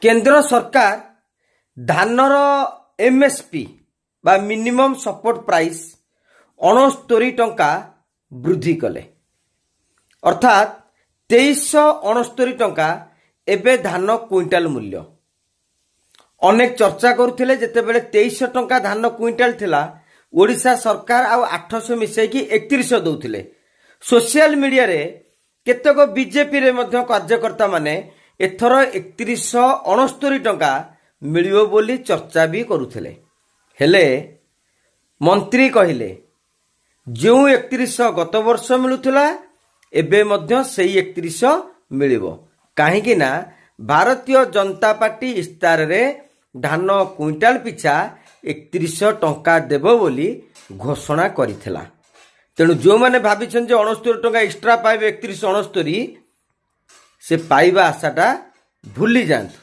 केंद्र सरकार धानर एमएसपी बा मिनिमम सपोर्ट प्राइस 69 टंका वृद्धि कले अर्थात 2369 टंका एबे धान क्विंटाल मूल्य। अनेक चर्चा करुथिले जेतेबेले 2300 टंका धान क्विंटाल थिला ओडिशा सरकार आ 800 मिसेकी 3100 दउथिले। सोशल मीडिया रे केतक बीजेपी रे मध्य कार्यकर्ता माने एथर 3169 टंका मिलियो बोली चर्चा भी करुथिले। हेले मंत्री कहिले जो 3100 गत वर्ष मिलुथिला एबे मध्य सेही 3100 मिलिबो काहेकि ना भारतीय जनता पार्टी इस्तार रे धान क्विंटाल पिछा 3100 टंका देबो बोली घोषणा करिथिला। तेणु जो माने भाबिछन जे 69 टंका एक्स्ट्रा पाइबे 3169 से पाइबा आशाटा भूली जांतु।